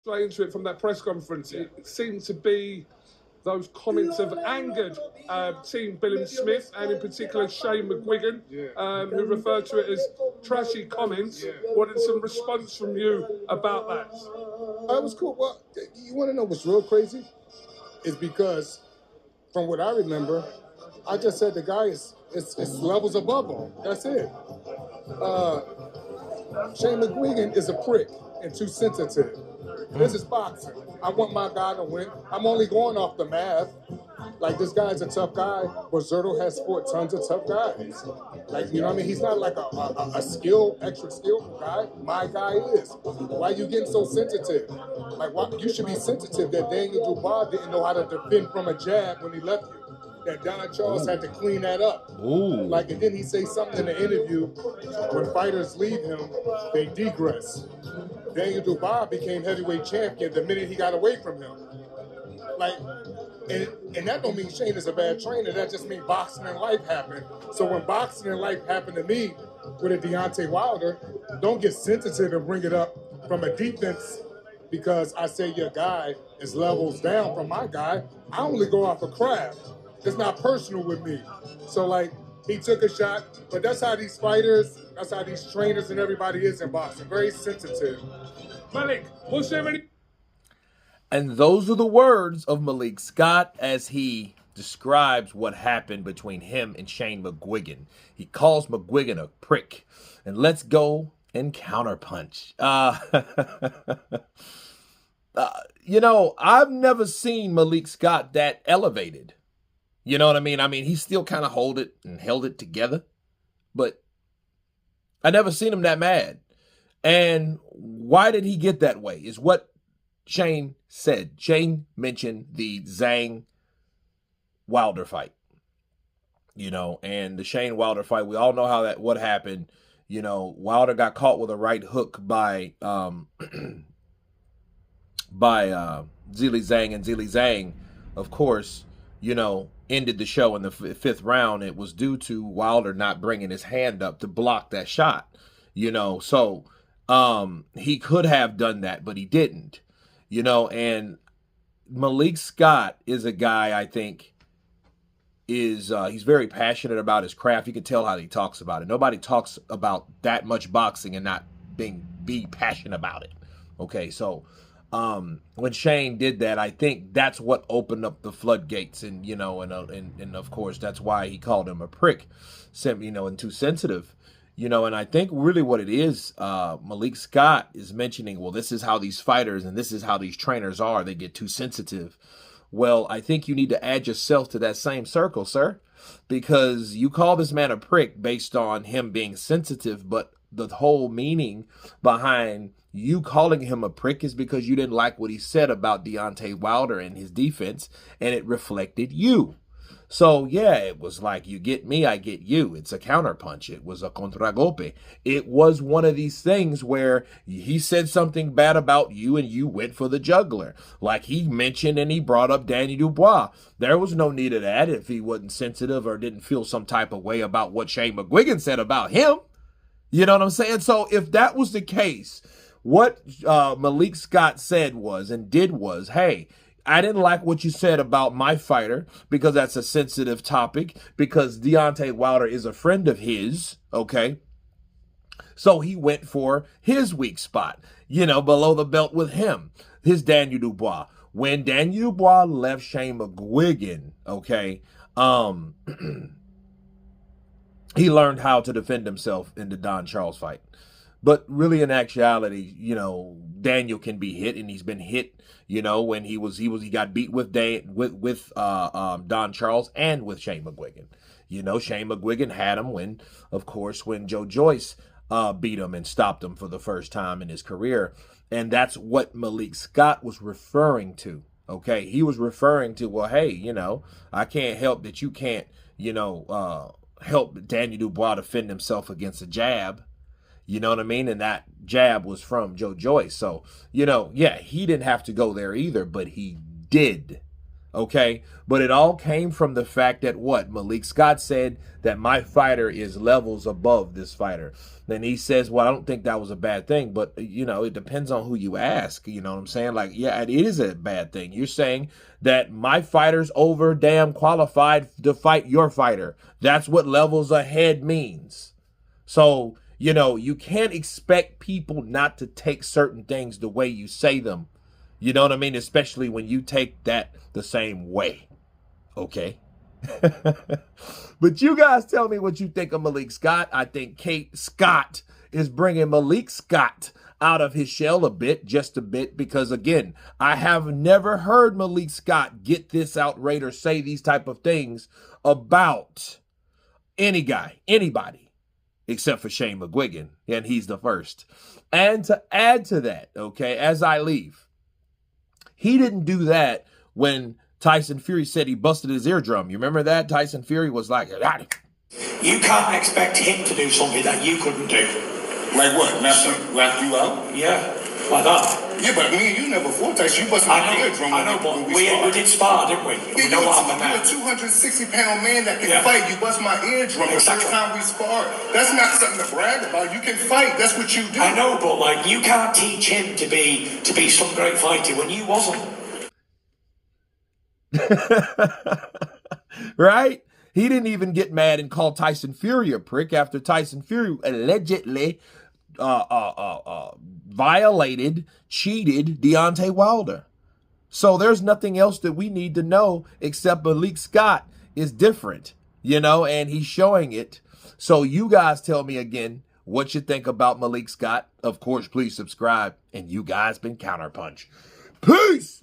straight into it from that press conference. It seemed to be those comments have angered Team Bilham Smith and in particular Shane Mcguigan, who referred to it as trashy comments. Wanted some response from you about that. It was cool. Well, you want to know what's real crazy? Is because from what I remember, I just said the guy is levels above him. That's it. Shane Mcguigan is a prick and too sensitive. This is boxing. I want my guy to win. I'm only going off the math. Like, this guy's a tough guy, but Zerto has fought tons of tough guys. Like, you know what I mean? He's not like a extra skillful guy. My guy is. Why are you getting so sensitive? Like, why, you should be sensitive that Daniel Dubois didn't know how to defend from a jab when he left you. That Don Charles had to clean that up. Like, and then he say something in the interview, when fighters leave him, they degress. Daniel Dubois became heavyweight champion the minute he got away from him. Like, and that don't mean Shane is a bad trainer. That just means boxing and life happened. So when boxing and life happened to me with a Deontay Wilder, don't get sensitive and bring it up from a defense because I say your guy is levels down from my guy. I only go off of craft. It's not personal with me. So, like, he took a shot, but that's how these fighters, that's how these trainers and everybody is in boxing. Very sensitive. Malik, what's there any? And those are the words of Malik Scott as he describes what happened between him and Shane Mcguigan. He calls Mcguigan a prick. And let's go and counterpunch. You know, I've never seen Malik Scott that elevated. You know what I mean? I mean, he still kind of held it together. But I never seen him that mad. And why did he get that way is what Shane said. Shane mentioned the Zhang Wilder fight, you know, and the Shane Wilder fight. We all know what happened. You know, Wilder got caught with a right hook by Zhilei Zhang, and Zhilei Zhang, of course, you know, ended the show in the fifth round. It was due to Wilder not bringing his hand up to block that shot, you know. So he could have done that, but he didn't. You know, and Malik Scott is a guy I think he's very passionate about his craft. You can tell how he talks about it. Nobody talks about that much boxing and not be passionate about it. Okay, so when Shane did that, I think that's what opened up the floodgates, and you know, and of course that's why he called him a prick, you know, and too sensitive. You know, and I think really what it is, Malik Scott is mentioning, well, this is how these fighters and this is how these trainers are. They get too sensitive. Well, I think you need to add yourself to that same circle, sir, because you call this man a prick based on him being sensitive. But the whole meaning behind you calling him a prick is because you didn't like what he said about Deontay Wilder and his defense, and it reflected you. So, yeah, it was like, you get me, I get you. It's a counterpunch. It was a contragolpe. It was one of these things where he said something bad about you and you went for the juggler. Like he mentioned and he brought up Danny Dubois. There was no need of that if he wasn't sensitive or didn't feel some type of way about what Shane Mcguigan said about him. You know what I'm saying? So if that was the case, what Malik Scott said was and did was, hey, I didn't like what you said about my fighter because that's a sensitive topic, because Deontay Wilder is a friend of his, okay? So he went for his weak spot, you know, below the belt with him, his Daniel Dubois. When Daniel Dubois left Shane Mcguigan, okay, he learned how to defend himself in the Don Charles fight. But really, in actuality, you know, Daniel can be hit, and he's been hit. You know, when he got beat with Don Charles and with Shane Mcguigan. You know, Shane Mcguigan had him when Joe Joyce beat him and stopped him for the first time in his career, and that's what Malik Scott was referring to. Okay, he was referring to, well, hey, you know, I can't help that you can't, you know, help Daniel Dubois defend himself against a jab. You know what I mean? And that jab was from Joe Joyce. So, you know, yeah, he didn't have to go there either, but he did. Okay, but it all came from the fact that what Malik Scott said, that my fighter is levels above this fighter. Then he says, well, I don't think that was a bad thing, but you know, it depends on who you ask. You know what I'm saying? Like, yeah, it is a bad thing. You're saying that my fighter's over damn qualified to fight your fighter. That's what levels ahead means. So, you know, you can't expect people not to take certain things the way you say them. You know what I mean? Especially when you take that the same way. Okay? But you guys tell me what you think of Malik Scott. I think Kate Scott is bringing Malik Scott out of his shell a bit, just a bit, because again, I have never heard Malik Scott get this outraged or say these type of things about any guy, anybody, except for Shane Mcguigan, and he's the first. And to add to that, okay, as I leave, he didn't do that when Tyson Fury said he busted his eardrum. You remember that? Tyson Fury was like, you can't expect him to do something that you couldn't do. Like what? Knock you out? Yeah, like that. Yeah, but me and you never fought Tyson. You busted my eardrum. I know, but we did spar, didn't we? Yeah, We know what happened you're now. a 260-pound man that can fight. You bust my eardrum the first time we sparred. That's not something to brag about. You can fight. That's what you do. I know, but like you can't teach him to be some great fighter when you wasn't. Right? He didn't even get mad and call Tyson Fury a prick after Tyson Fury allegedly violated, cheated Deontay Wilder. So there's nothing else that we need to know except Malik Scott is different, you know, and he's showing it. So you guys tell me again what you think about Malik Scott. Of course, please subscribe. And you guys been Counterpunch. Peace!